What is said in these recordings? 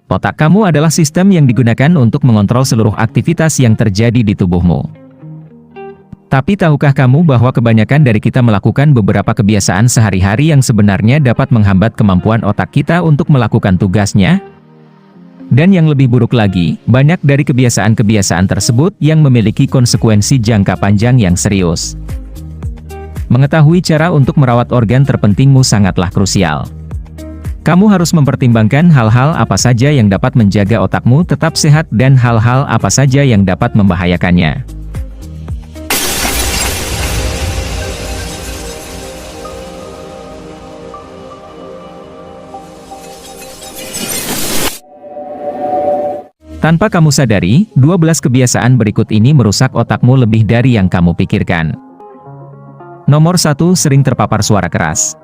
Otak kamu adalah sistem yang digunakan untuk mengontrol seluruh aktivitas yang terjadi di tubuhmu. Tapi tahukah kamu bahwa kebanyakan dari kita melakukan beberapa kebiasaan sehari-hari yang sebenarnya dapat menghambat kemampuan otak kita untuk melakukan tugasnya? Dan yang lebih buruk lagi, banyak dari kebiasaan-kebiasaan tersebut yang memiliki konsekuensi jangka panjang yang serius. Mengetahui cara untuk merawat organ terpentingmu sangatlah krusial. Kamu harus mempertimbangkan hal-hal apa saja yang dapat menjaga otakmu tetap sehat dan hal-hal apa saja yang dapat membahayakannya. Tanpa kamu sadari, 12 kebiasaan berikut ini merusak otakmu lebih dari yang kamu pikirkan. Nomor 1, sering terpapar suara keras.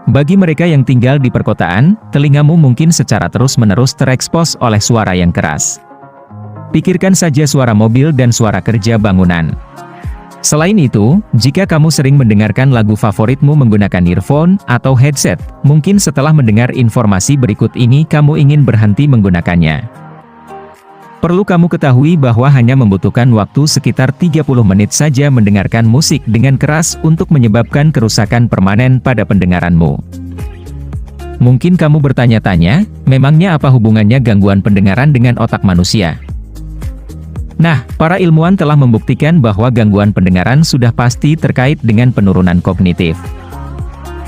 Bagi mereka yang tinggal di perkotaan, telingamu mungkin secara terus-menerus terekspos oleh suara yang keras. Pikirkan saja suara mobil dan suara kerja bangunan. Selain itu, jika kamu sering mendengarkan lagu favoritmu menggunakan earphone atau headset, mungkin setelah mendengar informasi berikut ini kamu ingin berhenti menggunakannya. Perlu kamu ketahui bahwa hanya membutuhkan waktu sekitar 30 menit saja mendengarkan musik dengan keras untuk menyebabkan kerusakan permanen pada pendengaranmu. Mungkin kamu bertanya-tanya, memangnya apa hubungannya gangguan pendengaran dengan otak manusia? Nah, para ilmuwan telah membuktikan bahwa gangguan pendengaran sudah pasti terkait dengan penurunan kognitif.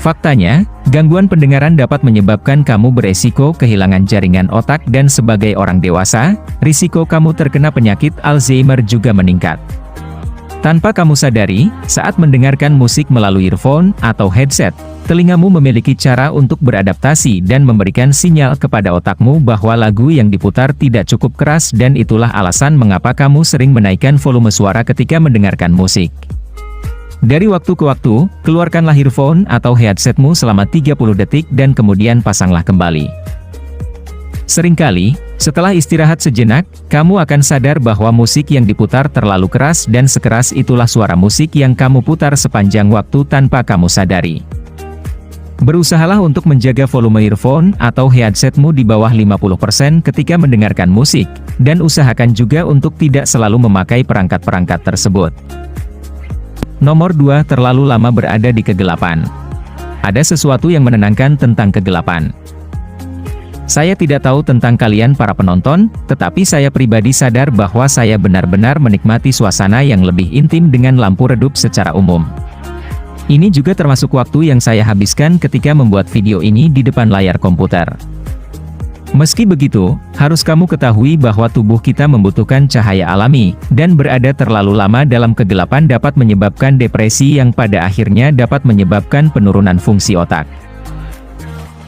Faktanya, gangguan pendengaran dapat menyebabkan kamu beresiko kehilangan jaringan otak dan sebagai orang dewasa, risiko kamu terkena penyakit Alzheimer juga meningkat. Tanpa kamu sadari, saat mendengarkan musik melalui earphone atau headset, telingamu memiliki cara untuk beradaptasi dan memberikan sinyal kepada otakmu bahwa lagu yang diputar tidak cukup keras dan itulah alasan mengapa kamu sering menaikkan volume suara ketika mendengarkan musik. Dari waktu ke waktu, keluarkanlah earphone atau headsetmu selama 30 detik dan kemudian pasanglah kembali. Seringkali, setelah istirahat sejenak, kamu akan sadar bahwa musik yang diputar terlalu keras dan sekeras itulah suara musik yang kamu putar sepanjang waktu tanpa kamu sadari. Berusahalah untuk menjaga volume earphone atau headsetmu di bawah 50% ketika mendengarkan musik, dan usahakan juga untuk tidak selalu memakai perangkat-perangkat tersebut. Nomor 2, terlalu lama berada di kegelapan. Ada sesuatu yang menenangkan tentang kegelapan. Saya tidak tahu tentang kalian para penonton, tetapi saya pribadi sadar bahwa saya benar-benar menikmati suasana yang lebih intim dengan lampu redup secara umum. Ini juga termasuk waktu yang saya habiskan ketika membuat video ini di depan layar komputer. Meski begitu, harus kamu ketahui bahwa tubuh kita membutuhkan cahaya alami, dan berada terlalu lama dalam kegelapan dapat menyebabkan depresi yang pada akhirnya dapat menyebabkan penurunan fungsi otak.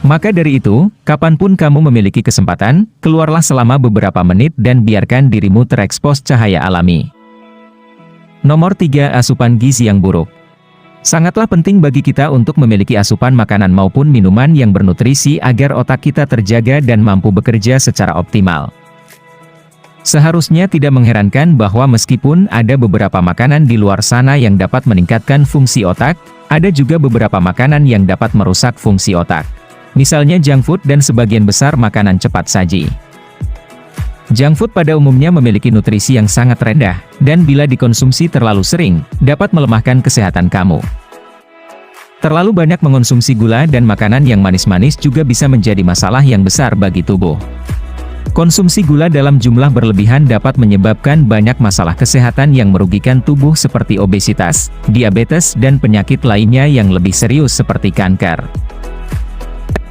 Maka dari itu, kapanpun kamu memiliki kesempatan, keluarlah selama beberapa menit dan biarkan dirimu terekspos cahaya alami. Nomor 3, asupan gizi yang buruk. Sangatlah penting bagi kita untuk memiliki asupan makanan maupun minuman yang bernutrisi agar otak kita terjaga dan mampu bekerja secara optimal. Seharusnya tidak mengherankan bahwa meskipun ada beberapa makanan di luar sana yang dapat meningkatkan fungsi otak, ada juga beberapa makanan yang dapat merusak fungsi otak. Misalnya junk food dan sebagian besar makanan cepat saji. Junk food pada umumnya memiliki nutrisi yang sangat rendah, dan bila dikonsumsi terlalu sering, dapat melemahkan kesehatan kamu. Terlalu banyak mengonsumsi gula dan makanan yang manis-manis juga bisa menjadi masalah yang besar bagi tubuh. Konsumsi gula dalam jumlah berlebihan dapat menyebabkan banyak masalah kesehatan yang merugikan tubuh seperti obesitas, diabetes dan penyakit lainnya yang lebih serius seperti kanker.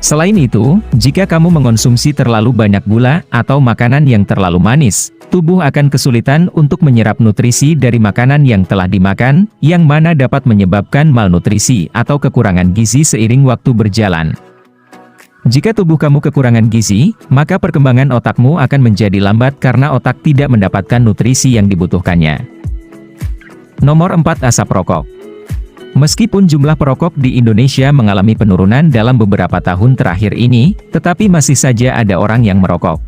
Selain itu, jika kamu mengonsumsi terlalu banyak gula atau makanan yang terlalu manis, tubuh akan kesulitan untuk menyerap nutrisi dari makanan yang telah dimakan, yang mana dapat menyebabkan malnutrisi atau kekurangan gizi seiring waktu berjalan. Jika tubuh kamu kekurangan gizi, maka perkembangan otakmu akan menjadi lambat karena otak tidak mendapatkan nutrisi yang dibutuhkannya. Nomor 4, asap rokok. Meskipun jumlah perokok di Indonesia mengalami penurunan dalam beberapa tahun terakhir ini, tetapi masih saja ada orang yang merokok.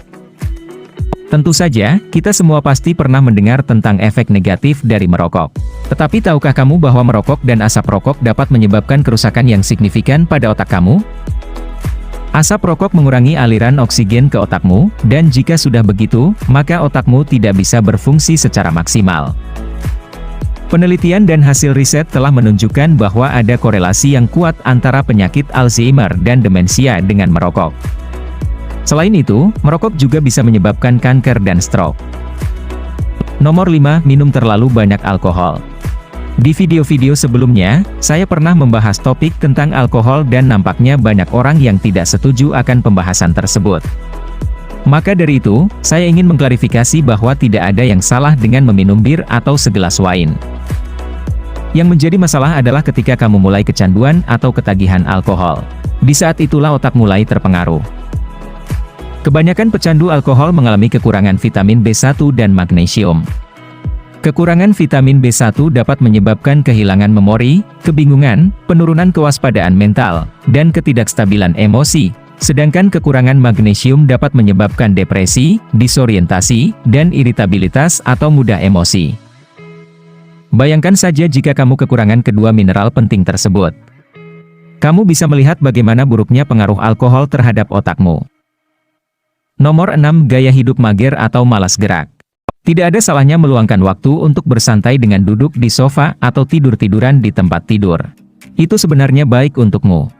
Tentu saja, kita semua pasti pernah mendengar tentang efek negatif dari merokok. Tetapi tahukah kamu bahwa merokok dan asap rokok dapat menyebabkan kerusakan yang signifikan pada otak kamu? Asap rokok mengurangi aliran oksigen ke otakmu, dan jika sudah begitu, maka otakmu tidak bisa berfungsi secara maksimal. Penelitian dan hasil riset telah menunjukkan bahwa ada korelasi yang kuat antara penyakit Alzheimer dan demensia dengan merokok. Selain itu, merokok juga bisa menyebabkan kanker dan stroke. Nomor 5. Minum terlalu banyak alkohol. Di video-video sebelumnya, saya pernah membahas topik tentang alkohol dan nampaknya banyak orang yang tidak setuju akan pembahasan tersebut. Maka dari itu, saya ingin mengklarifikasi bahwa tidak ada yang salah dengan meminum bir atau segelas wine. Yang menjadi masalah adalah ketika kamu mulai kecanduan atau ketagihan alkohol. Di saat itulah otak mulai terpengaruh. Kebanyakan pecandu alkohol mengalami kekurangan vitamin B1 dan magnesium. Kekurangan vitamin B1 dapat menyebabkan kehilangan memori, kebingungan, penurunan kewaspadaan mental, dan ketidakstabilan emosi. Sedangkan kekurangan magnesium dapat menyebabkan depresi, disorientasi, dan iritabilitas atau mudah emosi. Bayangkan saja jika kamu kekurangan kedua mineral penting tersebut. Kamu bisa melihat bagaimana buruknya pengaruh alkohol terhadap otakmu. Nomor 6. Gaya hidup mager atau malas gerak. Tidak ada salahnya meluangkan waktu untuk bersantai dengan duduk di sofa atau tidur-tiduran di tempat tidur. Itu sebenarnya baik untukmu.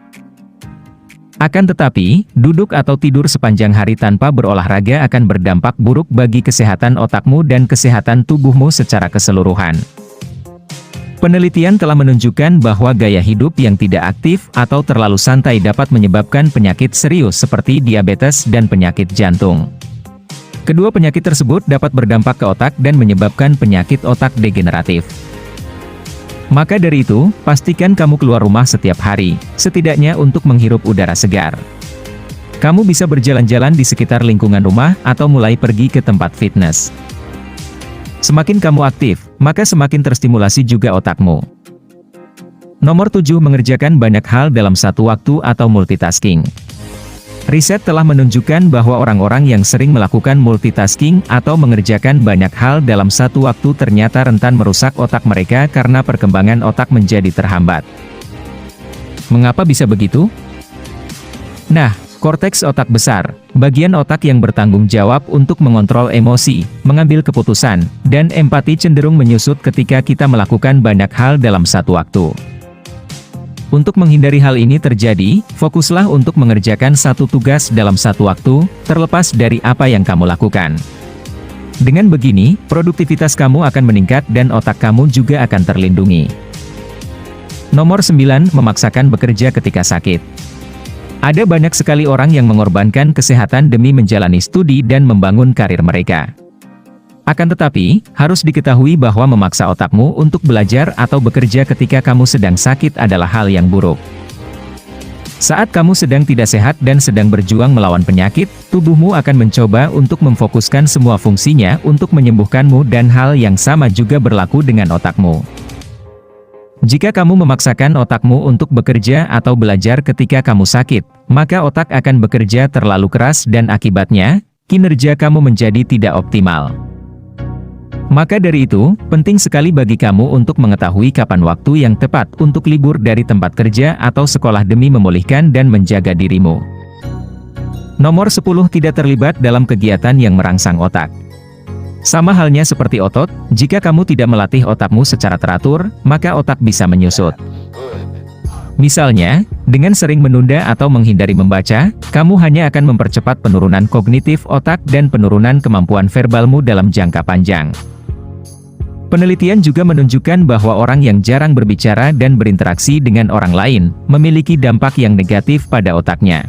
Akan tetapi, duduk atau tidur sepanjang hari tanpa berolahraga akan berdampak buruk bagi kesehatan otakmu dan kesehatan tubuhmu secara keseluruhan. Penelitian telah menunjukkan bahwa gaya hidup yang tidak aktif atau terlalu santai dapat menyebabkan penyakit serius seperti diabetes dan penyakit jantung. Kedua penyakit tersebut dapat berdampak ke otak dan menyebabkan penyakit otak degeneratif. Maka dari itu, pastikan kamu keluar rumah setiap hari, setidaknya untuk menghirup udara segar. Kamu bisa berjalan-jalan di sekitar lingkungan rumah atau mulai pergi ke tempat fitness. Semakin kamu aktif, maka semakin terstimulasi juga otakmu. Nomor 7. Mengerjakan banyak hal dalam satu waktu atau multitasking. Riset telah menunjukkan bahwa orang-orang yang sering melakukan multitasking atau mengerjakan banyak hal dalam satu waktu ternyata rentan merusak otak mereka karena perkembangan otak menjadi terhambat. Mengapa bisa begitu? Nah, korteks otak besar, bagian otak yang bertanggung jawab untuk mengontrol emosi, mengambil keputusan, dan empati cenderung menyusut ketika kita melakukan banyak hal dalam satu waktu. Untuk menghindari hal ini terjadi, fokuslah untuk mengerjakan satu tugas dalam satu waktu, terlepas dari apa yang kamu lakukan. Dengan begini, produktivitas kamu akan meningkat dan otak kamu juga akan terlindungi. Nomor 9. Memaksakan bekerja ketika sakit. Ada banyak sekali orang yang mengorbankan kesehatan demi menjalani studi dan membangun karir mereka. Akan tetapi, harus diketahui bahwa memaksa otakmu untuk belajar atau bekerja ketika kamu sedang sakit adalah hal yang buruk. Saat kamu sedang tidak sehat dan sedang berjuang melawan penyakit, tubuhmu akan mencoba untuk memfokuskan semua fungsinya untuk menyembuhkanmu dan hal yang sama juga berlaku dengan otakmu. Jika kamu memaksakan otakmu untuk bekerja atau belajar ketika kamu sakit, maka otak akan bekerja terlalu keras dan akibatnya, kinerja kamu menjadi tidak optimal. Maka dari itu, penting sekali bagi kamu untuk mengetahui kapan waktu yang tepat untuk libur dari tempat kerja atau sekolah demi memulihkan dan menjaga dirimu. Nomor 10. Tidak terlibat dalam kegiatan yang merangsang otak. Sama halnya seperti otot, jika kamu tidak melatih otakmu secara teratur, maka otak bisa menyusut. Misalnya, dengan sering menunda atau menghindari membaca, kamu hanya akan mempercepat penurunan kognitif otak dan penurunan kemampuan verbalmu dalam jangka panjang. Penelitian juga menunjukkan bahwa orang yang jarang berbicara dan berinteraksi dengan orang lain, memiliki dampak yang negatif pada otaknya.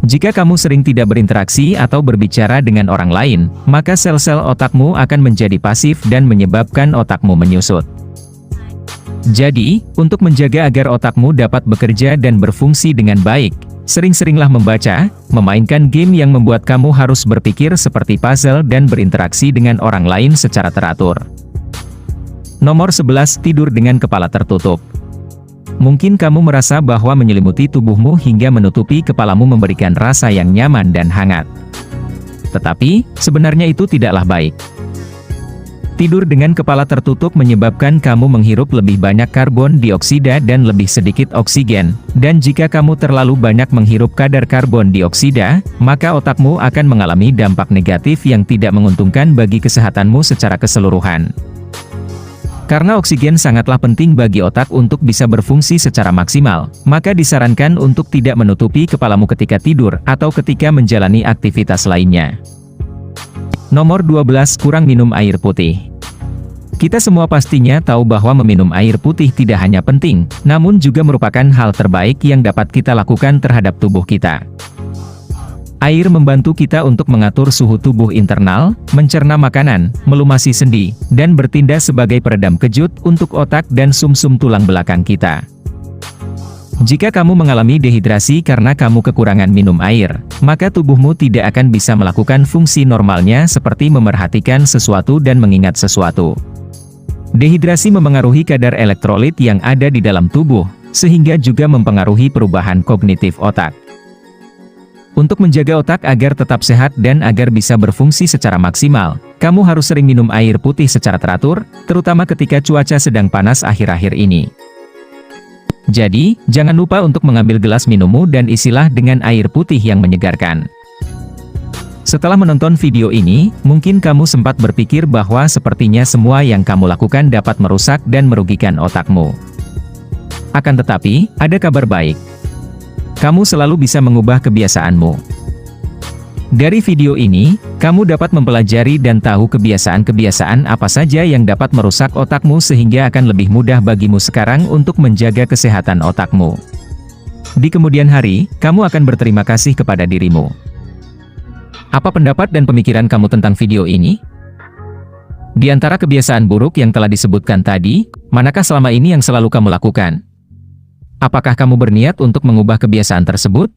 Jika kamu sering tidak berinteraksi atau berbicara dengan orang lain, maka sel-sel otakmu akan menjadi pasif dan menyebabkan otakmu menyusut. Jadi, untuk menjaga agar otakmu dapat bekerja dan berfungsi dengan baik, sering-seringlah membaca, memainkan game yang membuat kamu harus berpikir seperti puzzle dan berinteraksi dengan orang lain secara teratur. Nomor 11. Tidur dengan kepala tertutup. Mungkin kamu merasa bahwa menyelimuti tubuhmu hingga menutupi kepalamu memberikan rasa yang nyaman dan hangat. Tetapi, sebenarnya itu tidaklah baik. Tidur dengan kepala tertutup menyebabkan kamu menghirup lebih banyak karbon dioksida dan lebih sedikit oksigen, dan jika kamu terlalu banyak menghirup kadar karbon dioksida, maka otakmu akan mengalami dampak negatif yang tidak menguntungkan bagi kesehatanmu secara keseluruhan. Karena oksigen sangatlah penting bagi otak untuk bisa berfungsi secara maksimal, maka disarankan untuk tidak menutupi kepalamu ketika tidur atau ketika menjalani aktivitas lainnya. Nomor 12. Kurang minum air putih. Kita semua pastinya tahu bahwa meminum air putih tidak hanya penting, namun juga merupakan hal terbaik yang dapat kita lakukan terhadap tubuh kita. Air membantu kita untuk mengatur suhu tubuh internal, mencerna makanan, melumasi sendi, dan bertindak sebagai peredam kejut untuk otak dan sumsum tulang belakang kita. Jika kamu mengalami dehidrasi karena kamu kekurangan minum air, maka tubuhmu tidak akan bisa melakukan fungsi normalnya seperti memerhatikan sesuatu dan mengingat sesuatu. Dehidrasi memengaruhi kadar elektrolit yang ada di dalam tubuh, sehingga juga mempengaruhi perubahan kognitif otak. Untuk menjaga otak agar tetap sehat dan agar bisa berfungsi secara maksimal, kamu harus sering minum air putih secara teratur, terutama ketika cuaca sedang panas akhir-akhir ini. Jadi, jangan lupa untuk mengambil gelas minummu dan isilah dengan air putih yang menyegarkan. Setelah menonton video ini, mungkin kamu sempat berpikir bahwa sepertinya semua yang kamu lakukan dapat merusak dan merugikan otakmu. Akan tetapi, ada kabar baik. Kamu selalu bisa mengubah kebiasaanmu. Dari video ini, kamu dapat mempelajari dan tahu kebiasaan-kebiasaan apa saja yang dapat merusak otakmu sehingga akan lebih mudah bagimu sekarang untuk menjaga kesehatan otakmu. Di kemudian hari, kamu akan berterima kasih kepada dirimu. Apa pendapat dan pemikiran kamu tentang video ini? Di antara kebiasaan buruk yang telah disebutkan tadi, manakah selama ini yang selalu kamu lakukan? Apakah kamu berniat untuk mengubah kebiasaan tersebut?